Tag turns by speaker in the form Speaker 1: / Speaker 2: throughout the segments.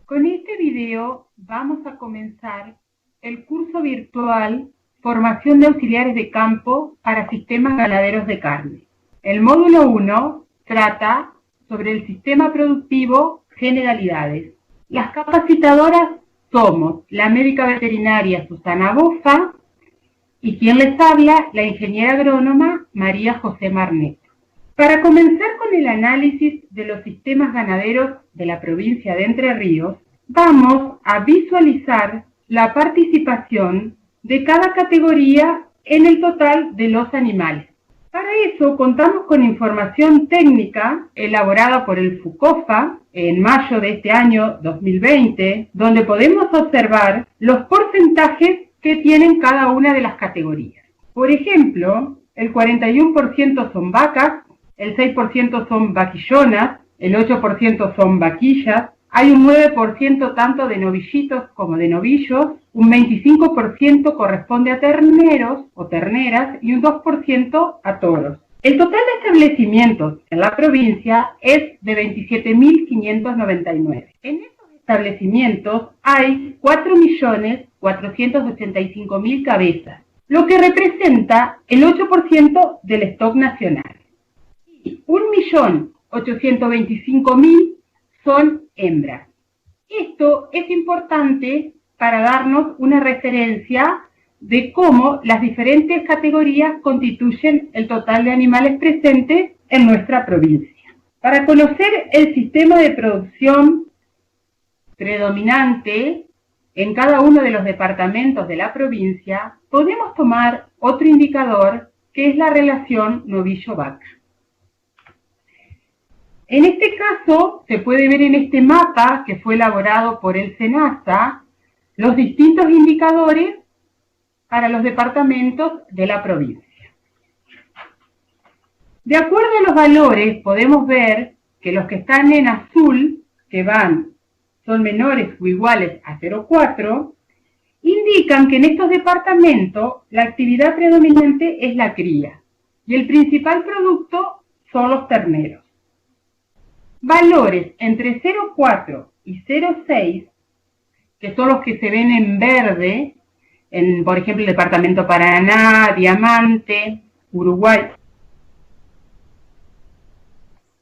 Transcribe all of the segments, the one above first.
Speaker 1: Con este video vamos a comenzar el curso virtual Formación de Auxiliares de Campo para Sistemas Ganaderos de Carne. El módulo 1 trata sobre el sistema productivo Generalidades. Las capacitadoras somos la médica veterinaria Susana Bofa y quien les habla, la ingeniera agrónoma María José Marnet. Para comenzar con el análisis de los sistemas ganaderos de la provincia de Entre Ríos, vamos a visualizar la participación de cada categoría en el total de los animales. Para eso contamos con información técnica elaborada por el FUCOFA en mayo de este año 2020, donde podemos observar los porcentajes que tienen cada una de las categorías. Por ejemplo, el 41% son vacas, el 6% son vaquillonas, el 8% son vaquillas, hay un 9% tanto de novillitos como de novillos, un 25% corresponde a terneros o terneras y un 2% a toros. El total de establecimientos en la provincia es de 27.599. En estos establecimientos hay 4.485.000 cabezas, lo que representa el 8% del stock nacional. 1.825.000 son hembras. Esto es importante para darnos una referencia de cómo las diferentes categorías constituyen el total de animales presentes en nuestra provincia. Para conocer el sistema de producción predominante en cada uno de los departamentos de la provincia, podemos tomar otro indicador que es la relación novillo-vaca. En este caso, se puede ver en este mapa que fue elaborado por el SENASA los distintos indicadores para los departamentos de la provincia. De acuerdo a los valores, podemos ver que los que están en azul, que son menores o iguales a 0,4, indican que en estos departamentos la actividad predominante es la cría y el principal producto son los terneros. Valores entre 0,4 y 0,6, que son los que se ven en verde, por ejemplo, el departamento Paraná, Diamante, Uruguay,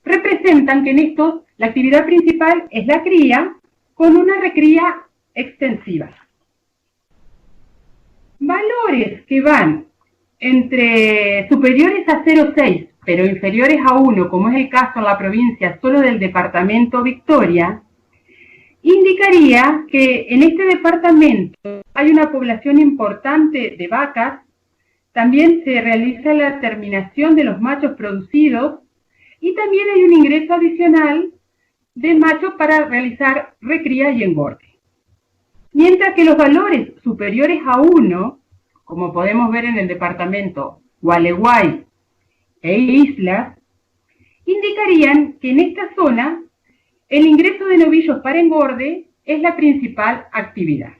Speaker 1: representan que en estos la actividad principal es la cría con una recría extensiva. Valores que van entre superiores a 0,6 pero inferiores a 1, como es el caso en la provincia solo del departamento Victoria, indicaría que en este departamento hay una población importante de vacas, también se realiza la terminación de los machos producidos y también hay un ingreso adicional de machos para realizar recría y engorde. Mientras que los valores superiores a 1, como podemos ver en el departamento Gualeguay e Islas, indicarían que en esta zona el ingreso de novillos para engorde es la principal actividad.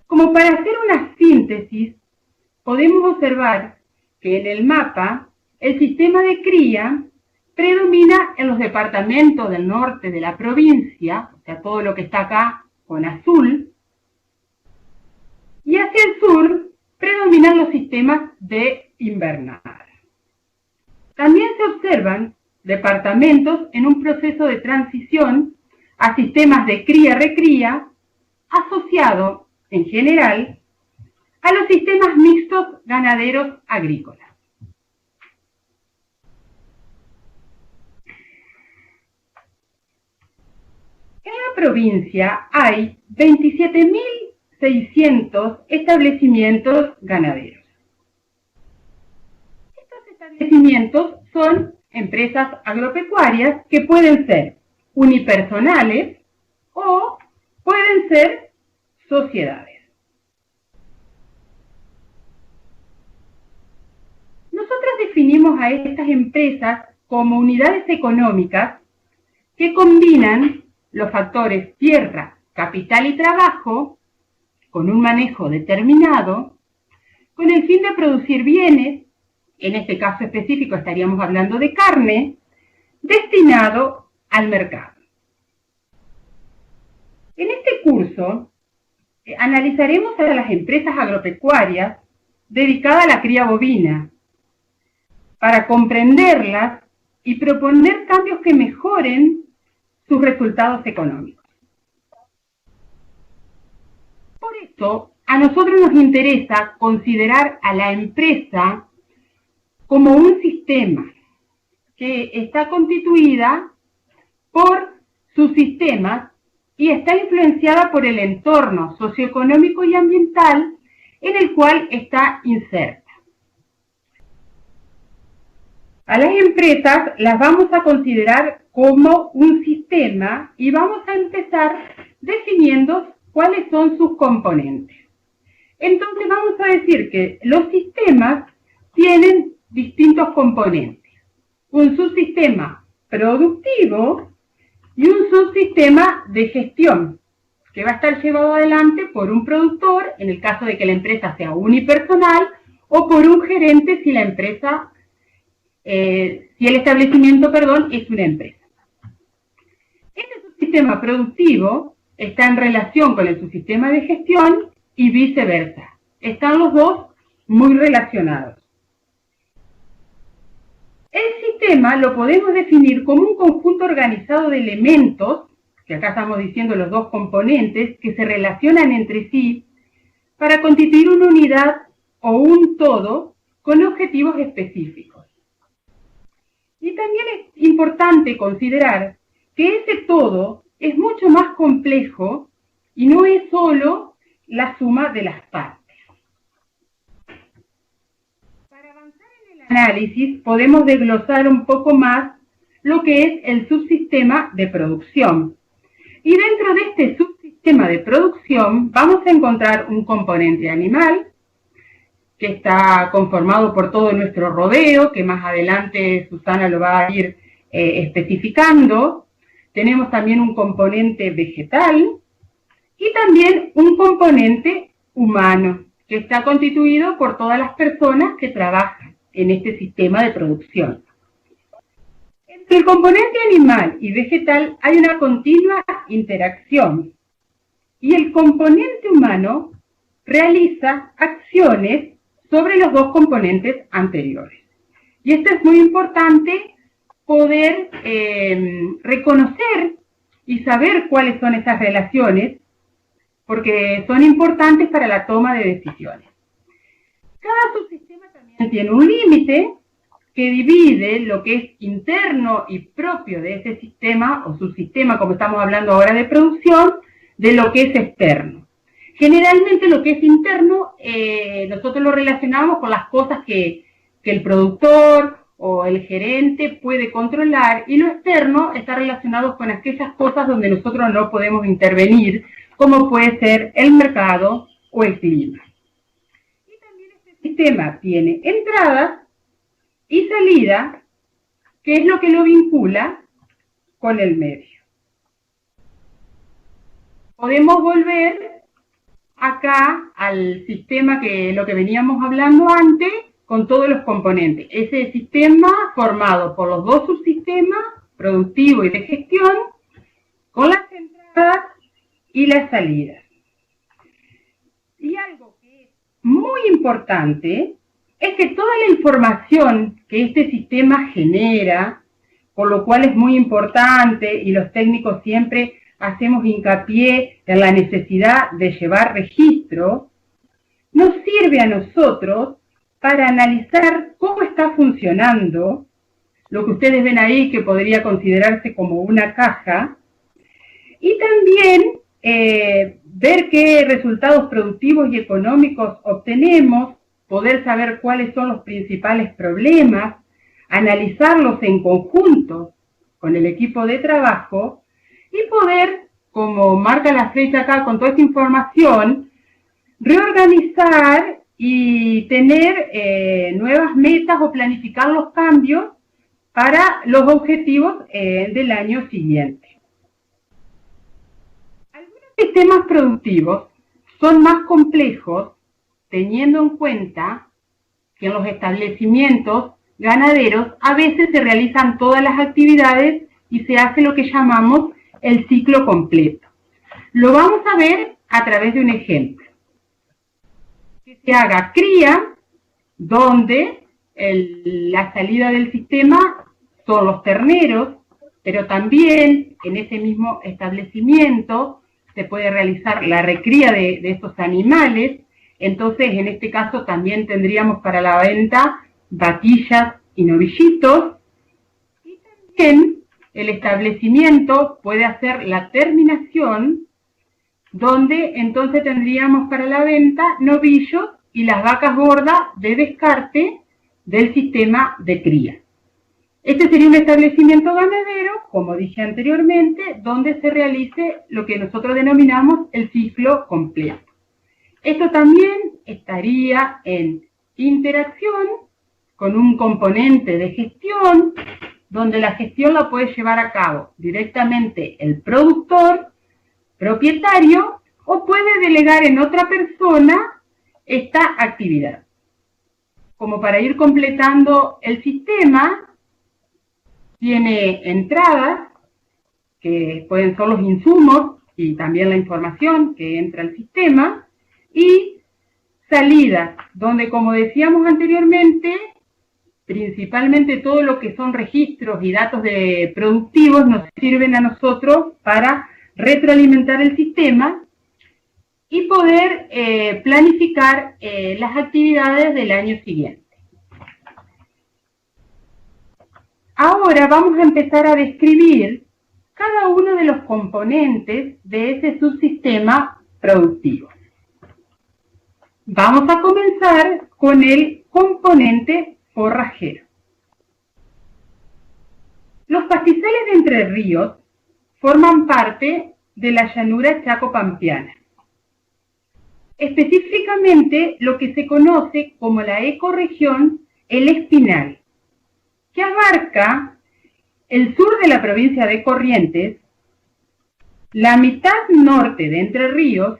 Speaker 1: Como para hacer una síntesis, podemos observar que en el mapa el sistema de cría predomina en los departamentos del norte de la provincia, o sea, todo lo que está acá con azul, y hacia el sur predominan los sistemas de invernada. También se observan departamentos en un proceso de transición a sistemas de cría-recría asociado, en general, a los sistemas mixtos ganaderos agrícolas. En la provincia hay 27.600 establecimientos ganaderos. Estos establecimientos son empresas agropecuarias que pueden ser unipersonales o pueden ser sociedades. Nosotros definimos a estas empresas como unidades económicas que combinan los factores tierra, capital y trabajo con un manejo determinado con el fin de producir bienes, en este caso específico estaríamos hablando de carne, destinado al mercado. curso analizaremos a las empresas agropecuarias dedicadas a la cría bovina para comprenderlas y proponer cambios que mejoren sus resultados económicos. Por eso, a nosotros nos interesa considerar a la empresa como un sistema que está constituida por sus sistemas y está influenciada por el entorno socioeconómico y ambiental en el cual está inserta. A las empresas las vamos a considerar como un sistema y vamos a empezar definiendo cuáles son sus componentes. Entonces vamos a decir que los sistemas tienen distintos componentes. Un subsistema productivo y un subsistema de gestión, que va a estar llevado adelante por un productor, en el caso de que la empresa sea unipersonal, o por un gerente si la empresa, si el establecimiento, es una empresa. Este subsistema productivo está en relación con el subsistema de gestión y viceversa. Están los dos muy relacionados. El sistema lo podemos definir como un conjunto organizado de elementos, que acá estamos diciendo los dos componentes, que se relacionan entre sí para constituir una unidad o un todo con objetivos específicos. Y también es importante considerar que ese todo es mucho más complejo y no es solo la suma de las partes. Para avanzar en el análisis podemos desglosar un poco más lo que es el subsistema de producción. Y dentro de este subsistema de producción vamos a encontrar un componente animal, que está conformado por todo nuestro rodeo, que más adelante Susana lo va a ir especificando. Tenemos también un componente vegetal y también un componente humano, que está constituido por todas las personas que trabajan en este sistema de producción. Entre el componente animal y vegetal hay una continua interacción y el componente humano realiza acciones sobre los dos componentes anteriores. Y esto es muy importante poder reconocer y saber cuáles son esas relaciones, porque son importantes para la toma de decisiones. Cada subsistema también tiene un límite que divide lo que es interno y propio de ese sistema o subsistema, como estamos hablando ahora de producción, de lo que es externo. Generalmente lo que es interno, nosotros lo relacionamos con las cosas que el productor o el gerente puede controlar, y lo externo está relacionado con aquellas cosas donde nosotros no podemos intervenir, como puede ser el mercado o el clima. Y también este sistema tiene entradas y salida, que es lo que lo vincula con el medio. Podemos volver acá al sistema lo que veníamos hablando antes, con todos los componentes. Ese sistema formado por los dos subsistemas, productivo y de gestión, con las entradas y las salidas. Y algo que es muy importante es que toda la información que este sistema genera, por lo cual es muy importante, y los técnicos siempre hacemos hincapié en la necesidad de llevar registro, nos sirve a nosotros para analizar cómo está funcionando lo que ustedes ven ahí, que podría considerarse como una caja, y también ver qué resultados productivos y económicos obtenemos, poder saber cuáles son los principales problemas, analizarlos en conjunto con el equipo de trabajo y poder, como marca la flecha acá con toda esta información, reorganizar y tener nuevas metas o planificar los cambios para los objetivos del año siguiente. Algunos sistemas productivos son más complejos, teniendo en cuenta que en los establecimientos ganaderos a veces se realizan todas las actividades y se hace lo que llamamos el ciclo completo. Lo vamos a ver a través de un ejemplo. Que se haga cría, donde la salida del sistema son los terneros, pero también en ese mismo establecimiento se puede realizar la recría de estos animales. Entonces, en este caso también tendríamos para la venta vaquillas y novillitos. Y también el establecimiento puede hacer la terminación, donde entonces tendríamos para la venta novillos y las vacas gordas de descarte del sistema de cría. Este sería un establecimiento ganadero, como dije anteriormente, donde se realice lo que nosotros denominamos el ciclo completo. Esto también estaría en interacción con un componente de gestión, donde la gestión la puede llevar a cabo directamente el productor, propietario, o puede delegar en otra persona esta actividad. Como para ir completando el sistema, tiene entradas, que pueden ser los insumos y también la información que entra al sistema, y salidas, donde, como decíamos anteriormente, principalmente todo lo que son registros y datos de productivos nos sirven a nosotros para retroalimentar el sistema y poder planificar las actividades del año siguiente. Ahora vamos a empezar a describir cada uno de los componentes de ese subsistema productivo. Vamos a comenzar con el componente forrajero. Los pastizales de Entre Ríos forman parte de la llanura chaco-pampeana, específicamente lo que se conoce como la ecorregión El Espinal, que abarca el sur de la provincia de Corrientes, la mitad norte de Entre Ríos,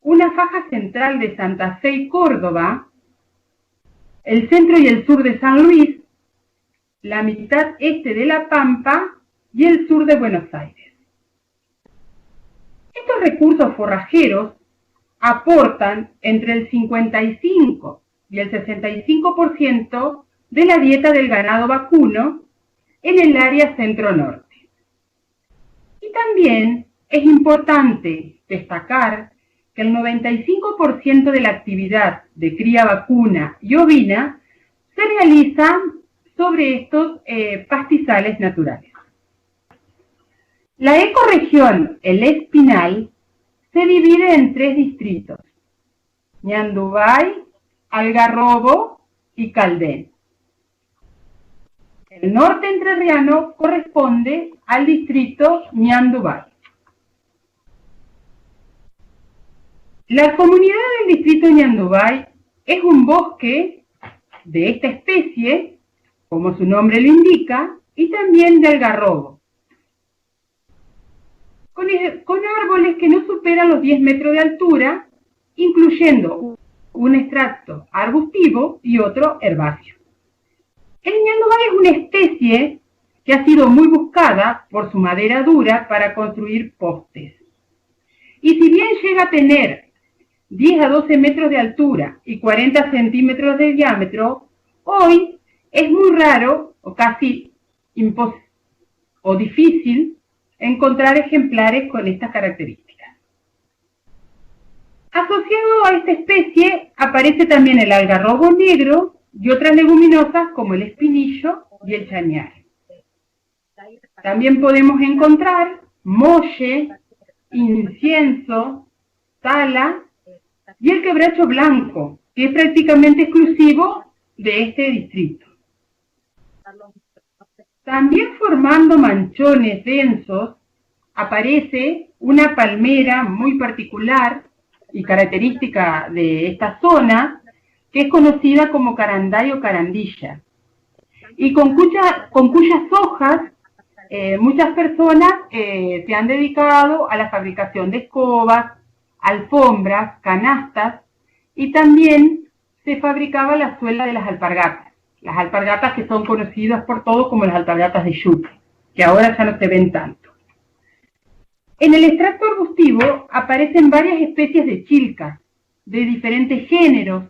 Speaker 1: una faja central de Santa Fe y Córdoba, el centro y el sur de San Luis, la mitad este de La Pampa y el sur de Buenos Aires. Estos recursos forrajeros aportan entre el 55 y el 65% de la dieta del ganado vacuno en el área centro-norte. Y también es importante destacar que el 95% de la actividad de cría vacuna y ovina se realiza sobre estos pastizales naturales. La ecorregión El Espinal se divide en 3 distritos: Ñandubay, Algarrobo y Caldén. El norte entrerriano corresponde al distrito Ñandubay. La comunidad del distrito Ñandubay es un bosque de esta especie, como su nombre lo indica, y también de algarrobo, con árboles que no superan los 10 metros de altura, incluyendo un extracto arbustivo y otro herbáceo. El ñandubay es una especie que ha sido muy buscada por su madera dura para construir postes. Y si bien llega a tener 10 a 12 metros de altura y 40 centímetros de diámetro, hoy es muy raro o casi difícil encontrar ejemplares con estas características. Asociado a esta especie aparece también el algarrobo negro y otras leguminosas como el espinillo y el chañar. También podemos encontrar molle, incienso, tala y el quebracho blanco, que es prácticamente exclusivo de este distrito. También formando manchones densos aparece una palmera muy particular y característica de esta zona, que es conocida como caranday o carandilla, y con cuyas hojas muchas personas se han dedicado a la fabricación de escobas, alfombras, canastas, y también se fabricaba la suela de las alpargatas que son conocidas por todos como las alpargatas de yute, que ahora ya no se ven tanto. En el extracto arbustivo aparecen varias especies de chilcas, de diferentes géneros,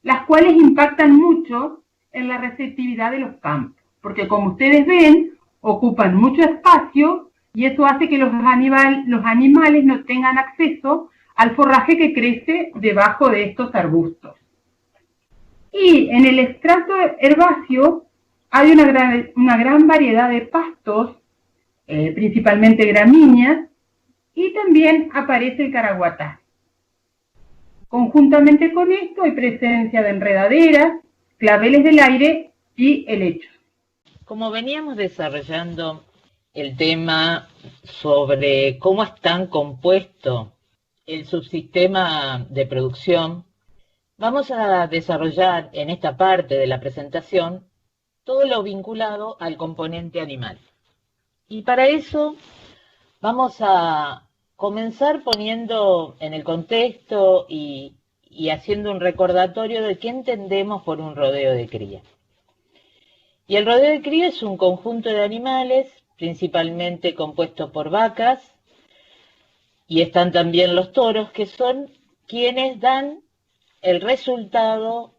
Speaker 1: las cuales impactan mucho en la receptividad de los campos, porque como ustedes ven, ocupan mucho espacio y eso hace que los animales no tengan acceso al forraje que crece debajo de estos arbustos. Y en el extracto herbáceo hay una gran variedad de pastos, principalmente gramíneas, y también aparece el caraguatá. Conjuntamente con esto hay presencia de enredaderas, claveles del aire y helechos.
Speaker 2: Como veníamos desarrollando el tema sobre cómo están compuestos el subsistema de producción, vamos a desarrollar en esta parte de la presentación todo lo vinculado al componente animal. Y para eso vamos a comenzar poniendo en el contexto y haciendo un recordatorio de qué entendemos por un rodeo de cría. Y el rodeo de cría es un conjunto de animales, principalmente compuesto por vacas, y están también los toros, que son quienes dan el resultado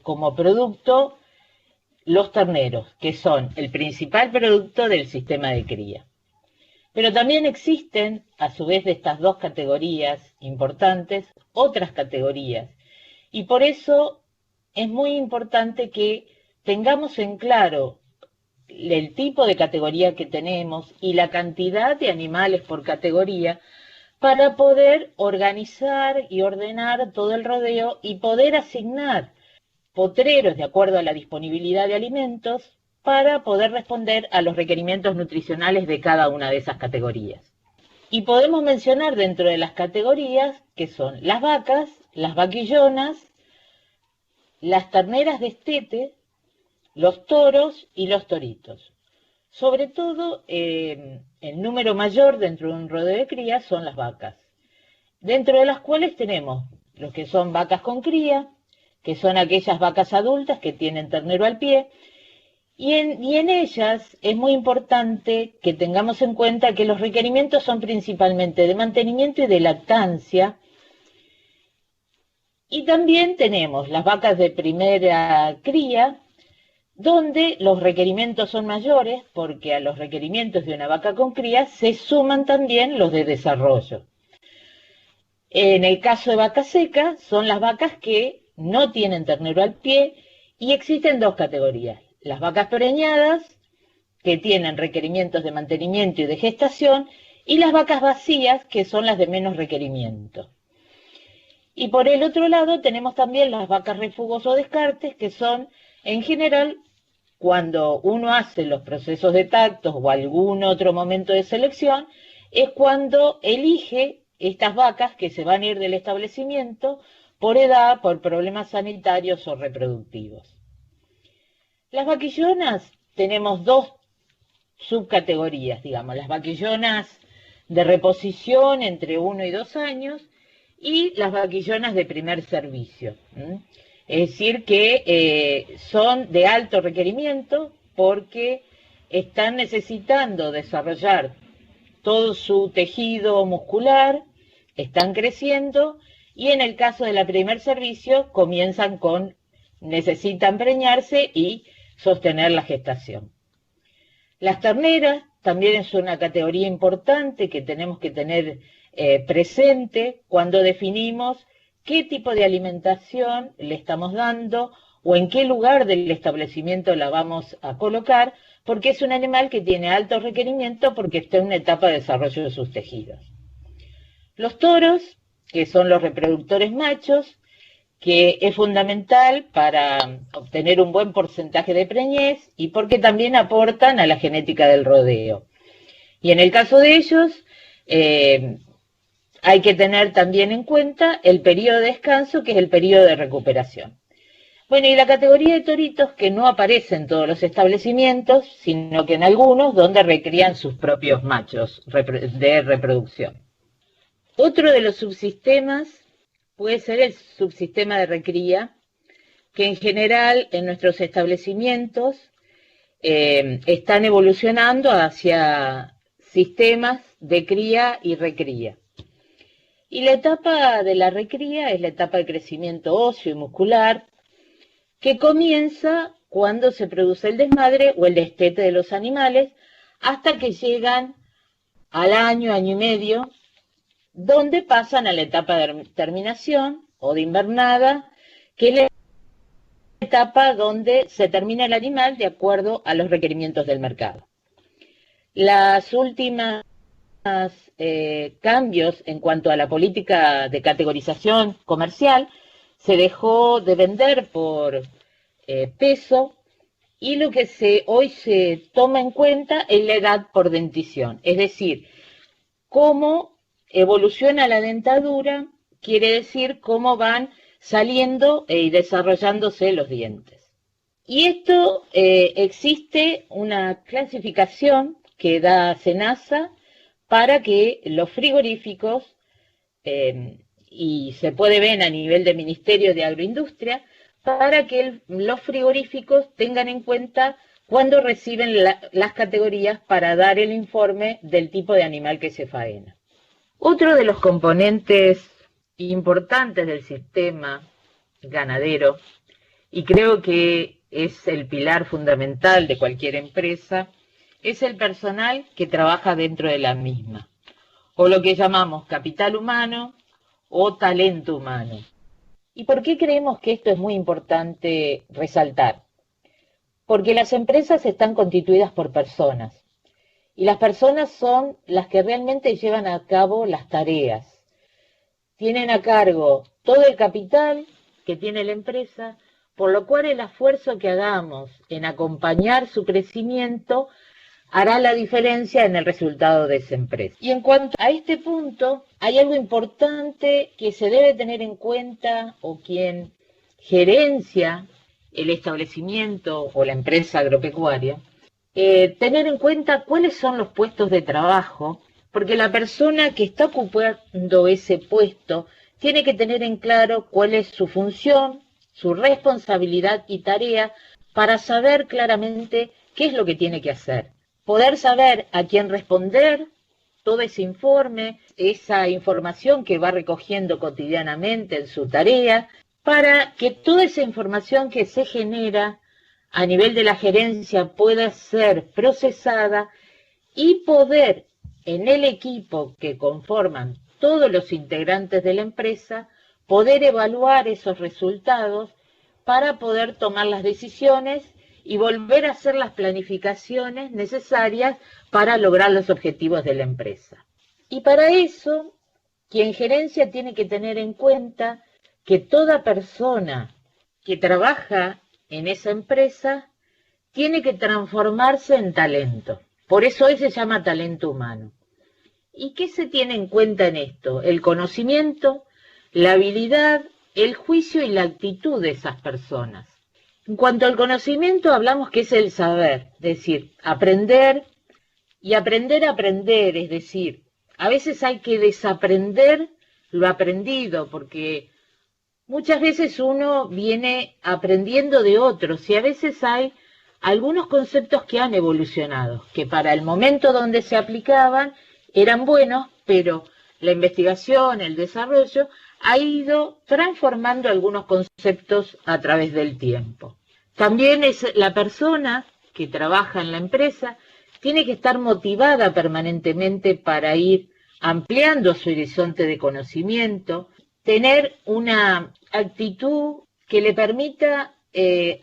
Speaker 2: como producto, los terneros, que son el principal producto del sistema de cría. Pero también existen, a su vez de estas dos categorías importantes, otras categorías. Y por eso es muy importante que tengamos en claro el tipo de categoría que tenemos y la cantidad de animales por categoría para poder organizar y ordenar todo el rodeo y poder asignar potreros de acuerdo a la disponibilidad de alimentos para poder responder a los requerimientos nutricionales de cada una de esas categorías. Y podemos mencionar dentro de las categorías que son las vacas, las vaquillonas, las terneras de estete, los toros y los toritos. Sobre todo, el número mayor dentro de un rodeo de cría son las vacas, dentro de las cuales tenemos los que son vacas con cría, que son aquellas vacas adultas que tienen ternero al pie, y en ellas es muy importante que tengamos en cuenta que los requerimientos son principalmente de mantenimiento y de lactancia. Y también tenemos las vacas de primera cría, donde los requerimientos son mayores, porque a los requerimientos de una vaca con cría se suman también los de desarrollo. En el caso de vaca seca, son las vacas que no tienen ternero al pie, y existen dos categorías: las vacas preñadas, que tienen requerimientos de mantenimiento y de gestación, y las vacas vacías, que son las de menos requerimiento. Y por el otro lado tenemos también las vacas refugos o descartes, que son, en general, cuando uno hace los procesos de tactos o algún otro momento de selección, es cuando elige estas vacas que se van a ir del establecimiento por edad, por problemas sanitarios o reproductivos. Las vaquillonas tenemos dos subcategorías, digamos, las vaquillonas de reposición entre 1 y 2 años y las vaquillonas de primer servicio. Es decir, que son de alto requerimiento porque están necesitando desarrollar todo su tejido muscular, están creciendo, y en el caso de la primer servicio necesitan preñarse y sostener la gestación. Las terneras también es una categoría importante que tenemos que tener presente cuando definimos qué tipo de alimentación le estamos dando o en qué lugar del establecimiento la vamos a colocar, porque es un animal que tiene alto requerimiento porque está en una etapa de desarrollo de sus tejidos. Los toros, que son los reproductores machos, que es fundamental para obtener un buen porcentaje de preñez y porque también aportan a la genética del rodeo. Y en el caso de ellos, hay que tener también en cuenta el periodo de descanso, que es el periodo de recuperación. Bueno, y la categoría de toritos, que no aparece en todos los establecimientos, sino que en algunos donde recrían sus propios machos de reproducción. Otro de los subsistemas puede ser el subsistema de recría, que en general en nuestros establecimientos están evolucionando hacia sistemas de cría y recría. Y la etapa de la recría es la etapa de crecimiento óseo y muscular, que comienza cuando se produce el desmadre o el destete de los animales, hasta que llegan al año, año y medio, donde pasan a la etapa de terminación o de invernada, que es la etapa donde se termina el animal de acuerdo a los requerimientos del mercado. Las últimas cambios en cuanto a la política de categorización comercial, se dejó de vender por peso, y lo que hoy se toma en cuenta es la edad por dentición, es decir, cómo evoluciona la dentadura, quiere decir cómo van saliendo y desarrollándose los dientes. Y esto existe una clasificación que da SENASA para que los frigoríficos, y se puede ver a nivel del Ministerio de Agroindustria, para que los frigoríficos tengan en cuenta cuando reciben las categorías para dar el informe del tipo de animal que se faena. Otro de los componentes importantes del sistema ganadero, y creo que es el pilar fundamental de cualquier empresa, es el personal que trabaja dentro de la misma, o lo que llamamos capital humano o talento humano. ¿Y por qué creemos que esto es muy importante resaltar? Porque las empresas están constituidas por personas, y las personas son las que realmente llevan a cabo las tareas. Tienen a cargo todo el capital que tiene la empresa, por lo cual el esfuerzo que hagamos en acompañar su crecimiento hará la diferencia en el resultado de esa empresa. Y en cuanto a este punto, hay algo importante que se debe tener en cuenta, o quien gerencia el establecimiento o la empresa agropecuaria, tener en cuenta cuáles son los puestos de trabajo, porque la persona que está ocupando ese puesto tiene que tener en claro cuál es su función, su responsabilidad y tarea, para saber claramente qué es lo que tiene que hacer. Poder saber a quién responder todo ese informe, esa información que va recogiendo cotidianamente en su tarea, para que toda esa información que se genera a nivel de la gerencia pueda ser procesada y poder, en el equipo que conforman todos los integrantes de la empresa, poder evaluar esos resultados para poder tomar las decisiones y volver a hacer las planificaciones necesarias para lograr los objetivos de la empresa. Y para eso, quien gerencia tiene que tener en cuenta que toda persona que trabaja en esa empresa tiene que transformarse en talento. Por eso hoy se llama talento humano. ¿Y qué se tiene en cuenta en esto? El conocimiento, la habilidad, el juicio y la actitud de esas personas. En cuanto al conocimiento, hablamos que es el saber, es decir, aprender y aprender a aprender, es decir, a veces hay que desaprender lo aprendido, porque muchas veces uno viene aprendiendo de otros y a veces hay algunos conceptos que han evolucionado, que para el momento donde se aplicaban eran buenos, pero la investigación, el desarrollo, ha ido transformando algunos conceptos a través del tiempo. También es la persona que trabaja en la empresa, tiene que estar motivada permanentemente para ir ampliando su horizonte de conocimiento, tener una actitud que le permita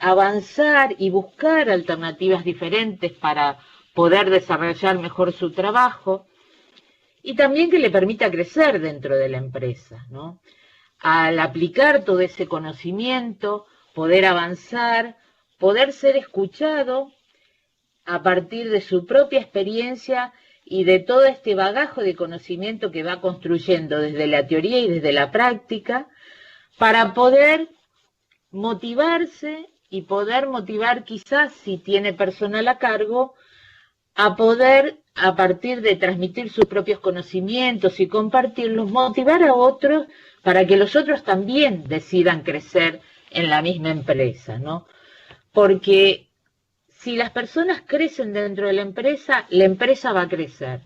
Speaker 2: avanzar y buscar alternativas diferentes para poder desarrollar mejor su trabajo, y también que le permita crecer dentro de la empresa, ¿no? Al aplicar todo ese conocimiento, poder avanzar, poder ser escuchado a partir de su propia experiencia y de todo este bagaje de conocimiento que va construyendo desde la teoría y desde la práctica, para poder motivarse y poder motivar, quizás si tiene personal a cargo, a poder, a partir de transmitir sus propios conocimientos y compartirlos, motivar a otros para que los otros también decidan crecer en la misma empresa, ¿no? Porque si las personas crecen dentro de la empresa va a crecer.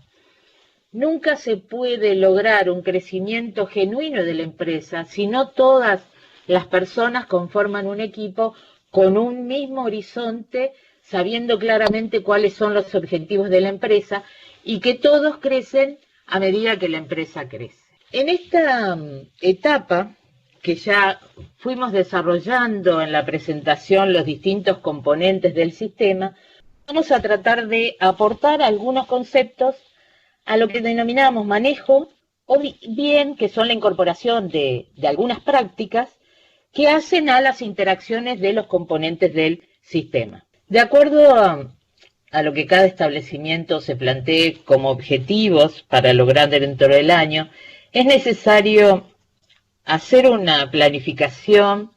Speaker 2: Nunca se puede lograr un crecimiento genuino de la empresa si no todas las personas conforman un equipo con un mismo horizonte, sabiendo claramente cuáles son los objetivos de la empresa y que todos crecen a medida que la empresa crece. En esta etapa que ya fuimos desarrollando en la presentación los distintos componentes del sistema, vamos a tratar de aportar algunos conceptos a lo que denominamos manejo, o bien que son la incorporación de algunas prácticas que hacen a las interacciones de los componentes del sistema. De acuerdo a lo que cada establecimiento se plantee como objetivos para lograr dentro del año, es necesario hacer una planificación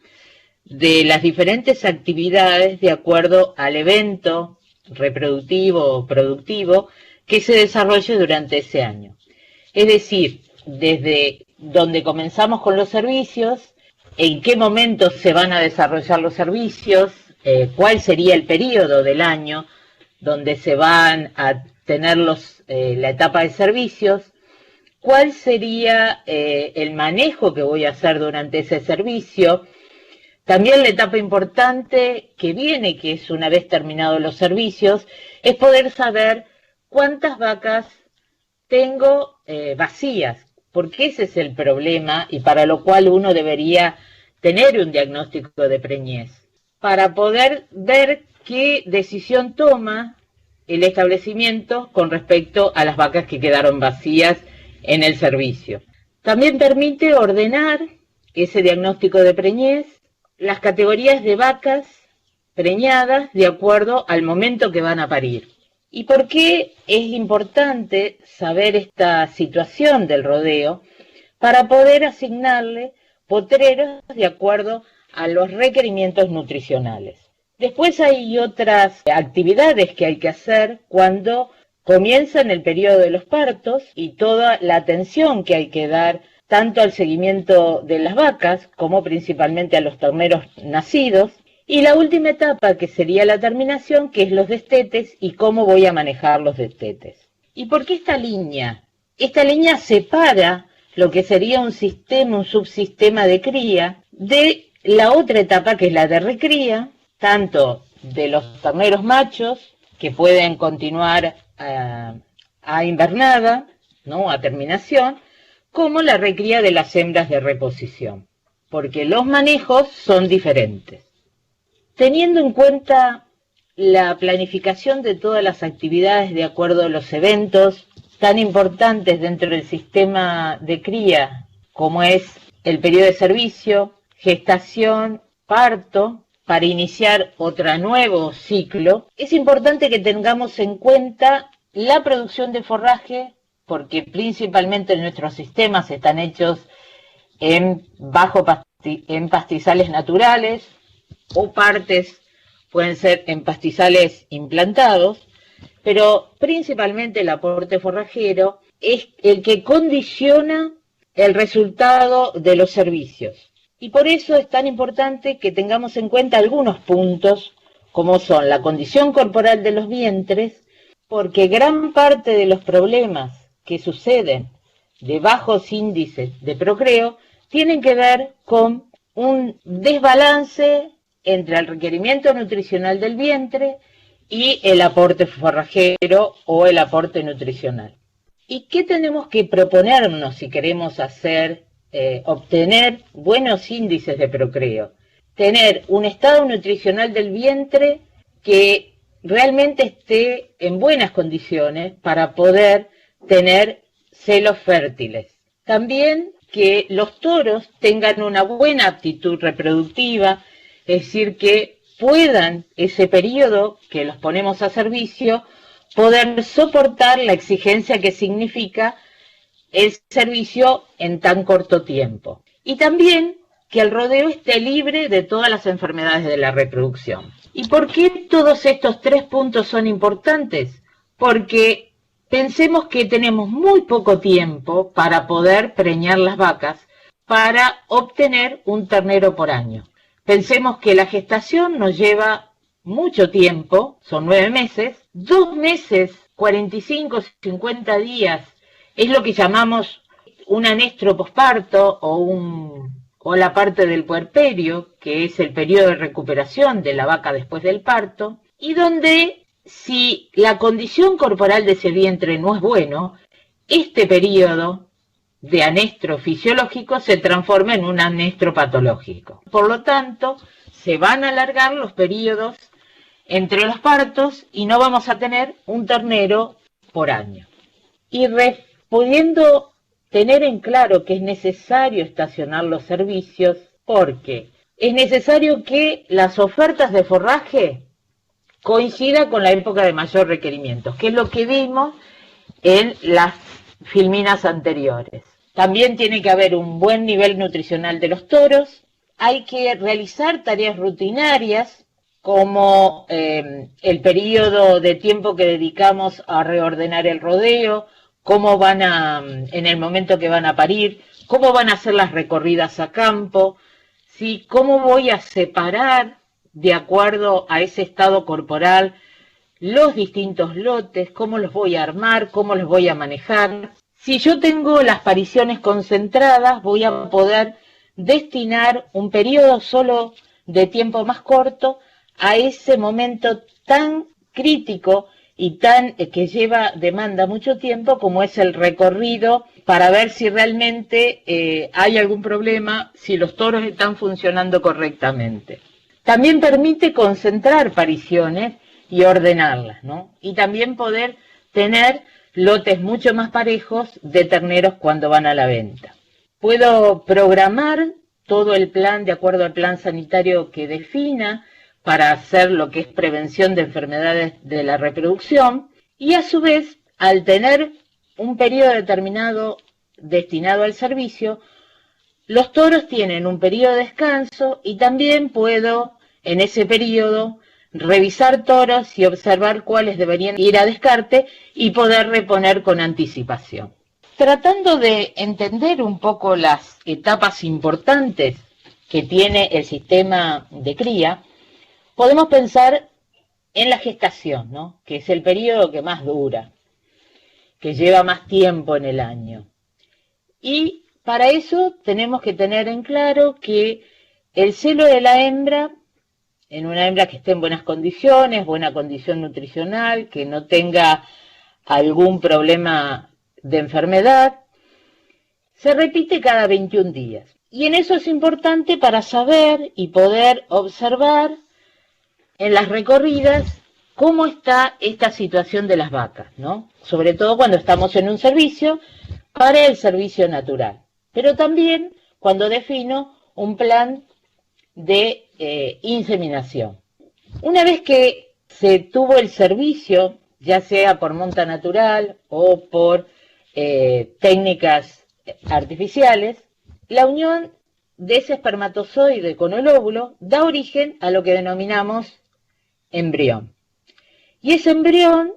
Speaker 2: de las diferentes actividades de acuerdo al evento reproductivo o productivo que se desarrolle durante ese año. Es decir, desde donde comenzamos con los servicios, en qué momento se van a desarrollar los servicios, cuál sería el periodo del año donde se van a tener la etapa de servicios, cuál sería el manejo que voy a hacer durante ese servicio. También la etapa importante que viene, que es una vez terminados los servicios, es poder saber cuántas vacas tengo vacías, porque ese es el problema y para lo cual uno debería tener un diagnóstico de preñez, para poder ver qué decisión toma el establecimiento con respecto a las vacas que quedaron vacías en el servicio. También permite ordenar ese diagnóstico de preñez, las categorías de vacas preñadas de acuerdo al momento que van a parir. ¿Y por qué es importante saber esta situación del rodeo? Para poder asignarle potreros de acuerdo a los requerimientos nutricionales. Después hay otras actividades que hay que hacer cuando comienzan el periodo de los partos y toda la atención que hay que dar tanto al seguimiento de las vacas como principalmente a los terneros nacidos. Y la última etapa, que sería la terminación, que es los destetes y cómo voy a manejar los destetes. ¿Y por qué esta línea? Esta línea separa lo que sería un sistema, un subsistema de cría, de la otra etapa, que es la de recría, tanto de los terneros machos, que pueden continuar a invernada, ¿no?, a terminación, como la recría de las hembras de reposición, porque los manejos son diferentes. Teniendo en cuenta la planificación de todas las actividades de acuerdo a los eventos tan importantes dentro del sistema de cría, como es el periodo de servicio, gestación, parto, para iniciar otro nuevo ciclo, es importante que tengamos en cuenta la producción de forraje, porque principalmente nuestros sistemas están hechos en pastizales naturales, o partes pueden ser en pastizales implantados, pero principalmente el aporte forrajero es el que condiciona el resultado de los servicios. Y por eso es tan importante que tengamos en cuenta algunos puntos, como son la condición corporal de los vientres, porque gran parte de los problemas que suceden de bajos índices de procreo tienen que ver con un desbalance entre el requerimiento nutricional del vientre y el aporte forrajero o el aporte nutricional. ¿Y qué tenemos que proponernos si queremos obtener buenos índices de procreo? Tener un estado nutricional del vientre que realmente esté en buenas condiciones para poder tener celos fértiles. También que los toros tengan una buena aptitud reproductiva, es decir, que puedan, ese periodo que los ponemos a servicio, poder soportar la exigencia que significa el servicio en tan corto tiempo. Y también que el rodeo esté libre de todas las enfermedades de la reproducción. ¿Y por qué todos estos 3 puntos son importantes? Porque pensemos que tenemos muy poco tiempo para poder preñar las vacas para obtener un ternero por año. Pensemos que la gestación nos lleva mucho tiempo, son 9 meses, 2 meses, 45, 50 días es lo que llamamos un anestro posparto o la parte del puerperio, que es el periodo de recuperación de la vaca después del parto, y donde si la condición corporal de ese vientre no es bueno, este periodo de anestro fisiológico se transforma en un anestro patológico. Por lo tanto, se van a alargar los periodos entre los partos y no vamos a tener un ternero por año. Y pudiendo tener en claro que es necesario estacionar los servicios, porque es necesario que las ofertas de forraje coincidan con la época de mayor requerimiento, que es lo que vimos en las filminas anteriores. También tiene que haber un buen nivel nutricional de los toros, hay que realizar tareas rutinarias, como el periodo de tiempo que dedicamos a reordenar el rodeo, cómo van en el momento que van a parir, cómo van a hacer las recorridas a campo, ¿sí? Cómo voy a separar, de acuerdo a ese estado corporal, los distintos lotes, cómo los voy a armar, cómo los voy a manejar. Si yo tengo las pariciones concentradas, voy a poder destinar un periodo solo de tiempo más corto a ese momento tan crítico y que demanda mucho tiempo, como es el recorrido, para ver si realmente hay algún problema, si los toros están funcionando correctamente. También permite concentrar pariciones y ordenarlas, ¿no? Y también poder tener lotes mucho más parejos de terneros cuando van a la venta. Puedo programar todo el plan de acuerdo al plan sanitario que defina, para hacer lo que es prevención de enfermedades de la reproducción, y a su vez, al tener un periodo determinado destinado al servicio, los toros tienen un periodo de descanso y también puedo, en ese periodo, revisar toros y observar cuáles deberían ir a descarte y poder reponer con anticipación. Tratando de entender un poco las etapas importantes que tiene el sistema de cría, podemos pensar en la gestación, ¿no? Que es el periodo que más dura, que lleva más tiempo en el año. Y para eso tenemos que tener en claro que el celo de la hembra, en una hembra que esté en buenas condiciones, buena condición nutricional, que no tenga algún problema de enfermedad, se repite cada 21 días. Y en eso es importante para saber y poder observar en las recorridas cómo está esta situación de las vacas, ¿no? Sobre todo cuando estamos en un servicio para el servicio natural, pero también cuando defino un plan de inseminación. Una vez que se tuvo el servicio, ya sea por monta natural o por técnicas artificiales, la unión de ese espermatozoide con el óvulo da origen a lo que denominamos embrión. Y ese embrión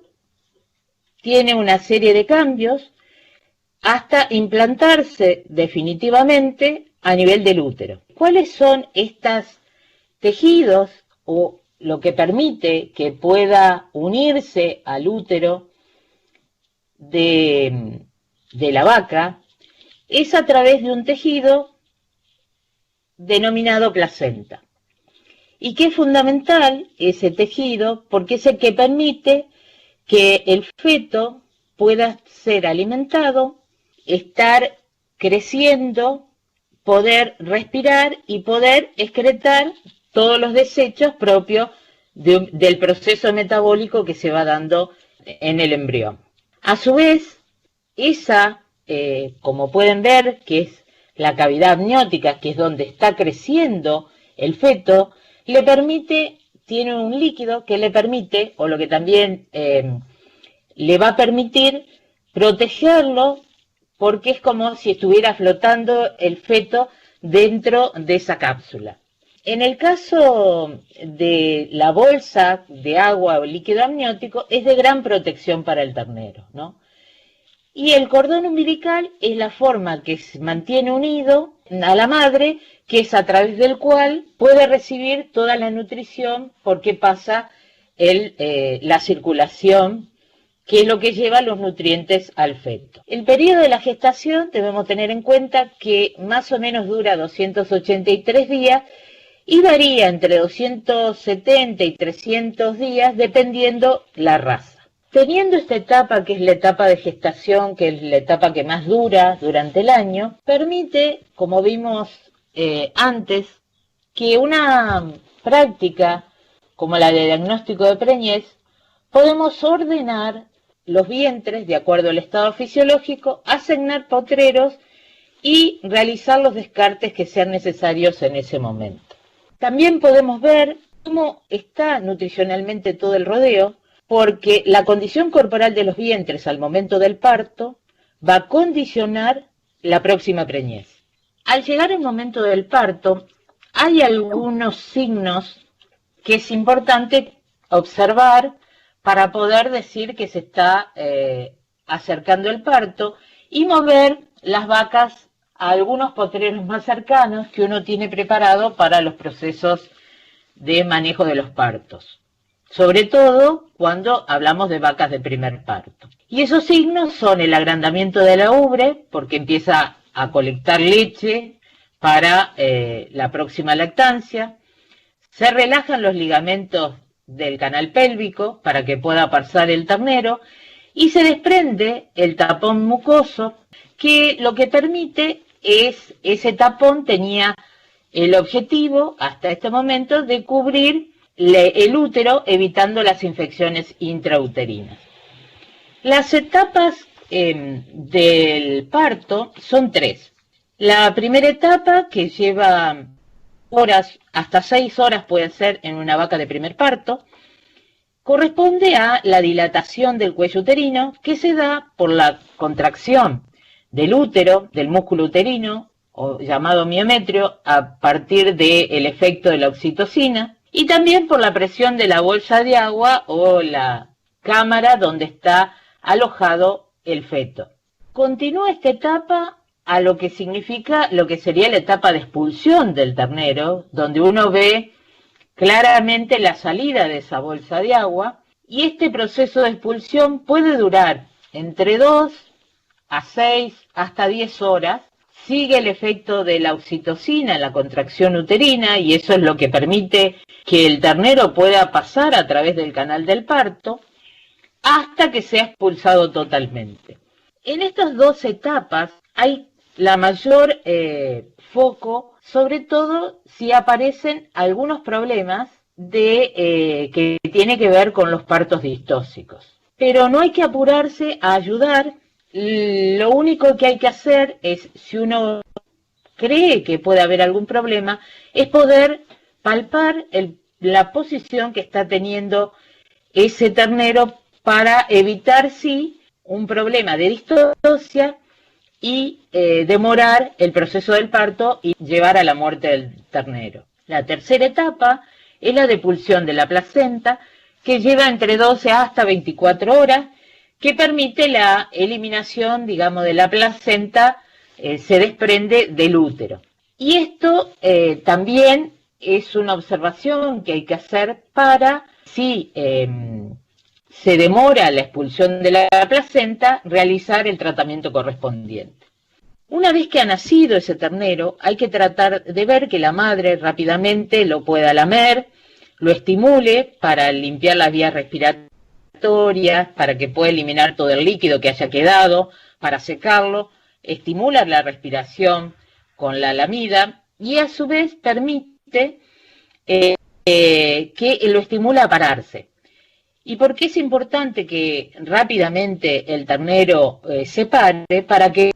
Speaker 2: tiene una serie de cambios hasta implantarse definitivamente a nivel del útero. ¿Cuáles son estos tejidos o lo que permite que pueda unirse al útero de la vaca? Es a través de un tejido denominado placenta. Y que es fundamental ese tejido porque es el que permite que el feto pueda ser alimentado, estar creciendo, poder respirar y poder excretar todos los desechos propios del proceso metabólico que se va dando en el embrión. A su vez, como pueden ver, que es la cavidad amniótica, que es donde está creciendo el feto, tiene un líquido que le permite, o lo que también le va a permitir, protegerlo, porque es como si estuviera flotando el feto dentro de esa cápsula. En el caso de la bolsa de agua o líquido amniótico, es de gran protección para el ternero, ¿no? Y el cordón umbilical es la forma que se mantiene unido a la madre, que es a través del cual puede recibir toda la nutrición porque pasa la circulación que es lo que lleva los nutrientes al feto. El periodo de la gestación debemos tener en cuenta que más o menos dura 283 días y varía entre 270 y 300 días dependiendo la raza. Teniendo esta etapa, que es la etapa de gestación, que es la etapa que más dura durante el año, permite, como vimos antes, que una práctica como la de diagnóstico de preñez, podemos ordenar los vientres de acuerdo al estado fisiológico, asignar potreros y realizar los descartes que sean necesarios en ese momento. También podemos ver cómo está nutricionalmente todo el rodeo, porque la condición corporal de los vientres al momento del parto va a condicionar la próxima preñez. Al llegar el momento del parto, hay algunos signos que es importante observar para poder decir que se está acercando el parto y mover las vacas a algunos potreros más cercanos que uno tiene preparado para los procesos de manejo de los partos. Sobre todo cuando hablamos de vacas de primer parto. Y esos signos son el agrandamiento de la ubre, porque empieza a colectar leche para la próxima lactancia. Se relajan los ligamentos del canal pélvico para que pueda pasar el ternero y se desprende el tapón mucoso, que lo que permite es, ese tapón tenía el objetivo hasta este momento de cubrir el útero, evitando las infecciones intrauterinas. Las etapas del parto son 3. La primera etapa, que lleva horas, hasta 6 horas puede ser en una vaca de primer parto, corresponde a la dilatación del cuello uterino, que se da por la contracción del útero, del músculo uterino, o llamado miometrio, a partir del efecto de la oxitocina, y también por la presión de la bolsa de agua o la cámara donde está alojado el feto. Continúa esta etapa a lo que significa lo que sería la etapa de expulsión del ternero, donde uno ve claramente la salida de esa bolsa de agua, y este proceso de expulsión puede durar entre 2 a 6 hasta 10 horas, sigue el efecto de la oxitocina en la contracción uterina, y eso es lo que permite que el ternero pueda pasar a través del canal del parto, hasta que sea expulsado totalmente. En estas 2 etapas hay la mayor foco, sobre todo si aparecen algunos problemas que tiene que ver con los partos distóxicos. Pero no hay que apurarse a ayudar. Lo único que hay que hacer es, si uno cree que puede haber algún problema, es poder palpar la posición que está teniendo ese ternero para evitar, sí, un problema de distocia y demorar el proceso del parto y llevar a la muerte del ternero. La tercera etapa es la depulsión de la placenta, que lleva entre 12 hasta 24 horas, que permite la eliminación, digamos, de la placenta, se desprende del útero. Y esto también es una observación que hay que hacer para, si se demora la expulsión de la placenta, realizar el tratamiento correspondiente. Una vez que ha nacido ese ternero, hay que tratar de ver que la madre rápidamente lo pueda lamer, lo estimule para limpiar las vías respiratorias, para que pueda eliminar todo el líquido que haya quedado, para secarlo, estimula la respiración con la lamida y a su vez permite que lo estimula a pararse. ¿Y por qué es importante que rápidamente el ternero se pare? Para que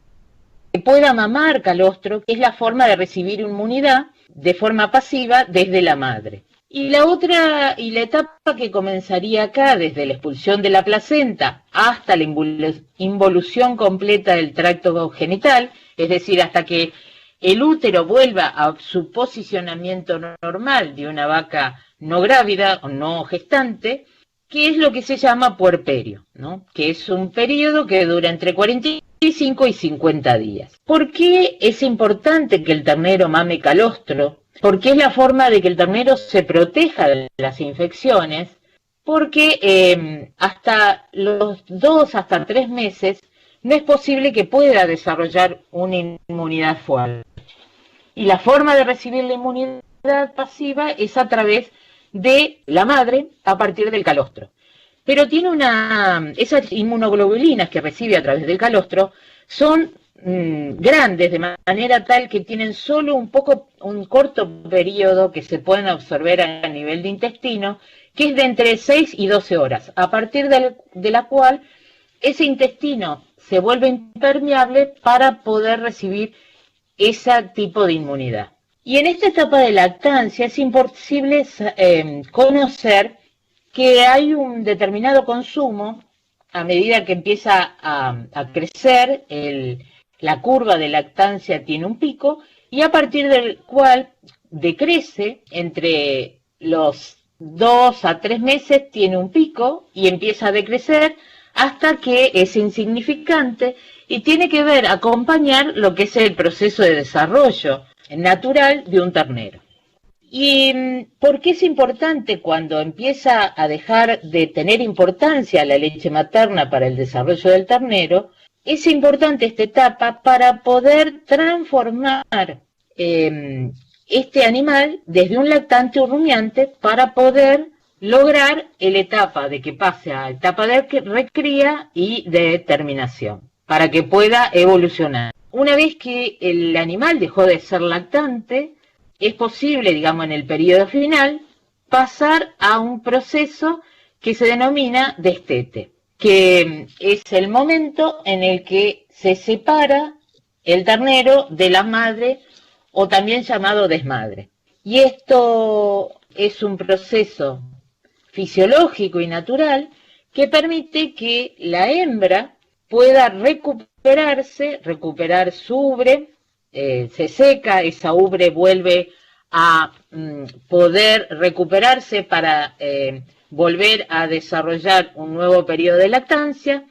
Speaker 2: pueda mamar calostro, que es la forma de recibir inmunidad de forma pasiva desde la madre. Y la etapa que comenzaría acá, desde la expulsión de la placenta hasta la involución completa del tracto genital, es decir, hasta que el útero vuelva a su posicionamiento normal de una vaca no grávida o no gestante, que es lo que se llama puerperio, ¿no? Que es un periodo que dura entre 45 y 50 días. ¿Por qué es importante que el ternero mame calostro? Porque es la forma de que el ternero se proteja de las infecciones porque hasta los 2 hasta 3 meses no es posible que pueda desarrollar una inmunidad fuerte. Y la forma de recibir la inmunidad pasiva es a través de la madre a partir del calostro. Pero tiene esas inmunoglobulinas que recibe a través del calostro son grandes, de manera tal que tienen solo un corto periodo que se pueden absorber a nivel de intestino, que es de entre 6 y 12 horas, a partir de la cual ese intestino se vuelve impermeable para poder recibir ese tipo de inmunidad. Y en esta etapa de lactancia es imposible conocer que hay un determinado consumo a medida que empieza a crecer, la curva de lactancia tiene un pico y a partir del cual decrece entre los 2 a 3 meses, tiene un pico y empieza a decrecer hasta que es insignificante y tiene que acompañar lo que es el proceso de desarrollo natural de un ternero. ¿Y por qué es importante cuando empieza a dejar de tener importancia la leche materna para el desarrollo del ternero? Es importante esta etapa para poder transformar este animal desde un lactante a un rumiante para poder lograr la etapa de que pase a etapa de recría y de terminación, para que pueda evolucionar. Una vez que el animal dejó de ser lactante, es posible, digamos, en el periodo final, pasar a un proceso que se denomina destete, que es el momento en el que se separa el ternero de la madre, o también llamado desmadre. Y esto es un proceso fisiológico y natural que permite que la hembra pueda recuperar su ubre, se seca, esa ubre vuelve a poder recuperarse para volver a desarrollar un nuevo periodo de lactancia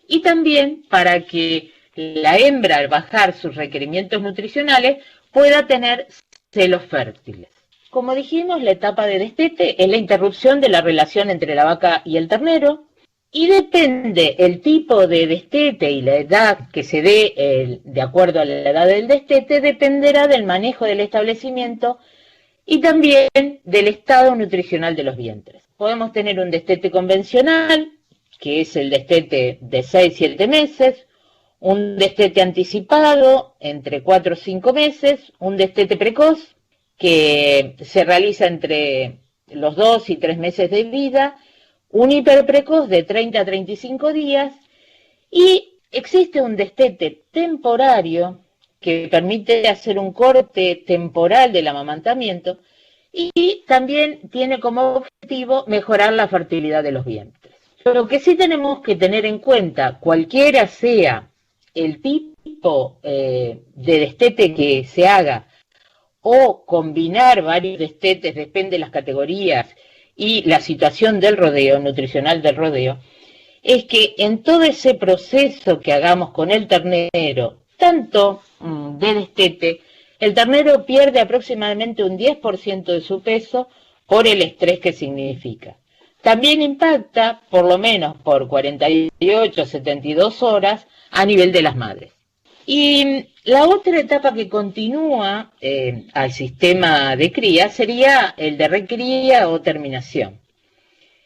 Speaker 2: y también para que la hembra, al bajar sus requerimientos nutricionales, pueda tener celos fértiles. Como dijimos, la etapa de destete es la interrupción de la relación entre la vaca y el ternero y depende el tipo de destete y la edad que se dé, de acuerdo a la edad del destete, dependerá del manejo del establecimiento y también del estado nutricional de los vientres. Podemos tener un destete convencional, que es el destete de 6-7 meses, un destete anticipado entre 4 o 5 meses, un destete precoz, que se realiza entre los 2 y 3 meses de vida, un hiperprecoz de 30 a 35 días, y existe un destete temporario que permite hacer un corte temporal del amamantamiento y también tiene como objetivo mejorar la fertilidad de los vientres. Lo que sí tenemos que tener en cuenta, cualquiera sea el tipo de destete que se haga, o combinar varios destetes, depende de las categorías y la situación del rodeo, nutricional del rodeo, es que en todo ese proceso que hagamos con el ternero, tanto de destete, el ternero pierde aproximadamente un 10% de su peso por el estrés que significa. También impacta, por lo menos por 48 a 72 horas, a nivel de las madres. Y la otra etapa que continúa al sistema de cría sería el de recría o terminación.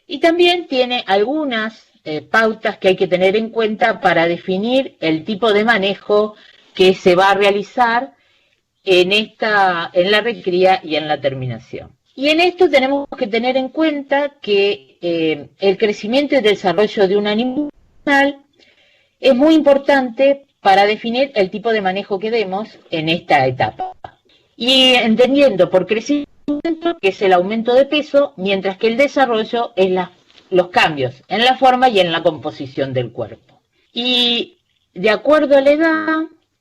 Speaker 2: Y también tiene algunas pautas que hay que tener en cuenta para definir el tipo de manejo que se va a realizar en la recría y en la terminación. Y en esto tenemos que tener en cuenta que el crecimiento y desarrollo de un animal es muy importante para definir el tipo de manejo que demos en esta etapa. Y entendiendo por crecimiento que es el aumento de peso, mientras que el desarrollo es los cambios en la forma y en la composición del cuerpo. Y de acuerdo a la edad,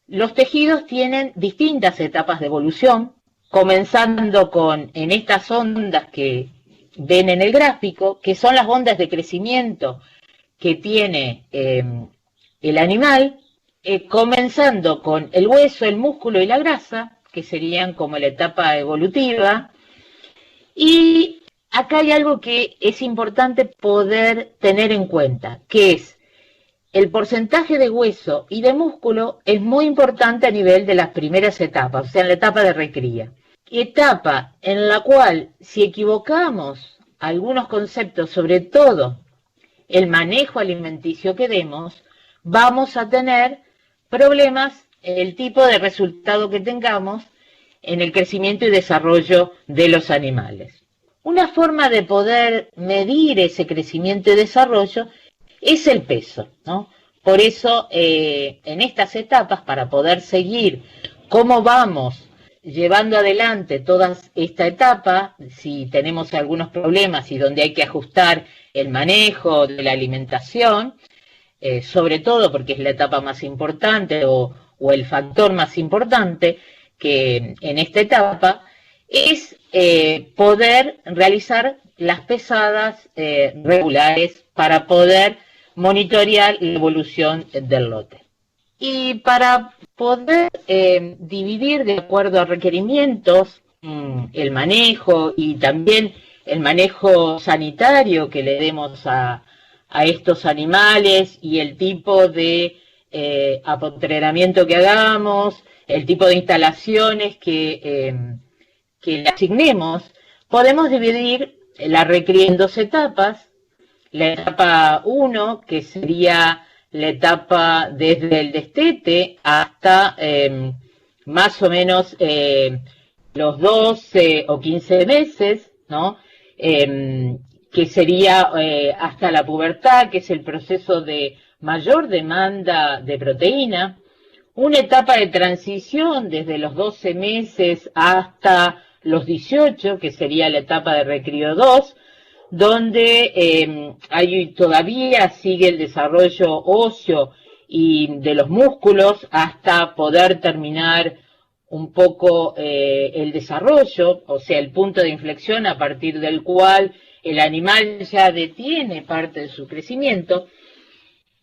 Speaker 2: los tejidos tienen distintas etapas de evolución, comenzando en estas ondas que ven en el gráfico, que son las ondas de crecimiento que tiene el animal, comenzando con el hueso, el músculo y la grasa, que serían como la etapa evolutiva, y acá hay algo que es importante poder tener en cuenta, que es el porcentaje de hueso y de músculo es muy importante a nivel de las primeras etapas, o sea, en la etapa de recría. Etapa en la cual, si equivocamos algunos conceptos, sobre todo el manejo alimenticio que demos, vamos a tener problemas en el tipo de resultado que tengamos en el crecimiento y desarrollo de los animales. Una forma de poder medir ese crecimiento y desarrollo es el peso, ¿no? Por eso, en estas etapas, para poder seguir cómo vamos llevando adelante toda esta etapa, si tenemos algunos problemas y donde hay que ajustar el manejo de la alimentación, sobre todo porque es la etapa más importante o el factor más importante que en esta etapa, es poder realizar las pesadas regulares para poder monitorear la evolución del lote. Y para poder dividir de acuerdo a requerimientos el manejo y también el manejo sanitario que le demos a estos animales y el tipo de apotreramiento que hagamos, el tipo de instalaciones que le asignemos, podemos dividir la recría en dos etapas. La etapa 1, que sería la etapa desde el destete hasta más o menos los 12 o 15 meses, ¿no? Que sería hasta la pubertad, que es el proceso de mayor demanda de proteína. Una etapa de transición desde los 12 meses hasta los 18, que sería la etapa de recrío 2, donde todavía sigue el desarrollo óseo y de los músculos hasta poder terminar un poco el desarrollo, o sea, el punto de inflexión a partir del cual el animal ya detiene parte de su crecimiento.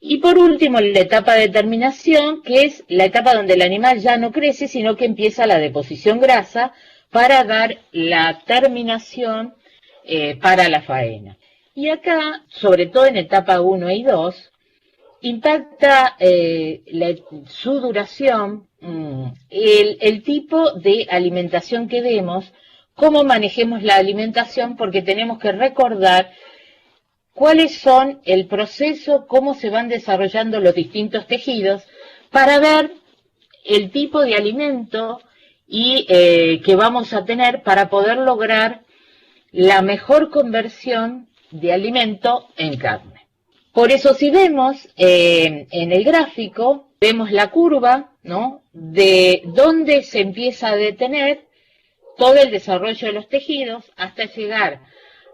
Speaker 2: Y por último, la etapa de terminación, que es la etapa donde el animal ya no crece, sino que empieza la deposición grasa para dar la terminación para la faena. Y acá, sobre todo en etapa 1 y 2, impacta su duración, el tipo de alimentación que demos, cómo manejemos la alimentación, porque tenemos que recordar cuáles son el proceso, cómo se van desarrollando los distintos tejidos, para ver el tipo de alimento y que vamos a tener para poder lograr la mejor conversión de alimento en carne. Por eso, si vemos en el gráfico, vemos la curva, ¿no?, de dónde se empieza a detener todo el desarrollo de los tejidos hasta llegar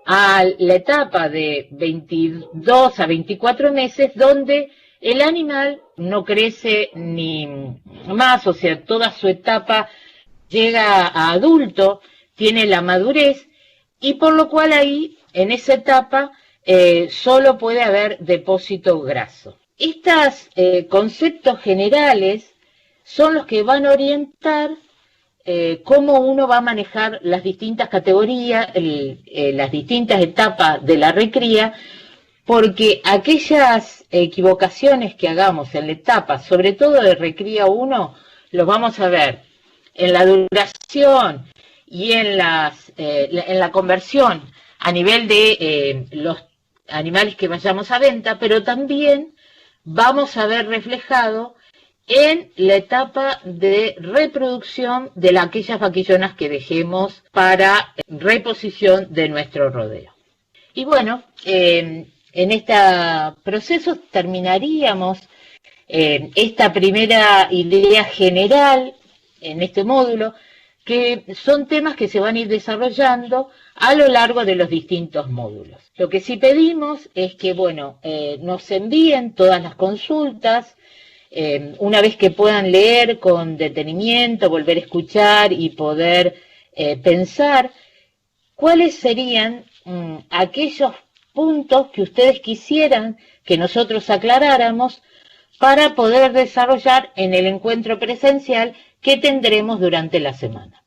Speaker 2: a la etapa de 22 a 24 meses, donde el animal no crece ni más, o sea, toda su etapa llega a adulto, tiene la madurez, y por lo cual ahí, en esa etapa, solo puede haber depósito graso. Estos conceptos generales son los que van a orientar cómo uno va a manejar las distintas categorías, las distintas etapas de la recría, porque aquellas equivocaciones que hagamos en la etapa, sobre todo de recría 1, los vamos a ver en la duración y en la conversión a nivel de los animales que vayamos a venta, pero también vamos a ver reflejado en la etapa de reproducción de aquellas vaquillonas que dejemos para reposición de nuestro rodeo. Y bueno, en este proceso terminaríamos esta primera idea general en este módulo, que son temas que se van a ir desarrollando a lo largo de los distintos módulos. Lo que sí pedimos es que, bueno, nos envíen todas las consultas, una vez que puedan leer con detenimiento, volver a escuchar y poder pensar cuáles serían aquellos puntos que ustedes quisieran que nosotros aclaráramos para poder desarrollar en el encuentro presencial que tendremos durante la semana.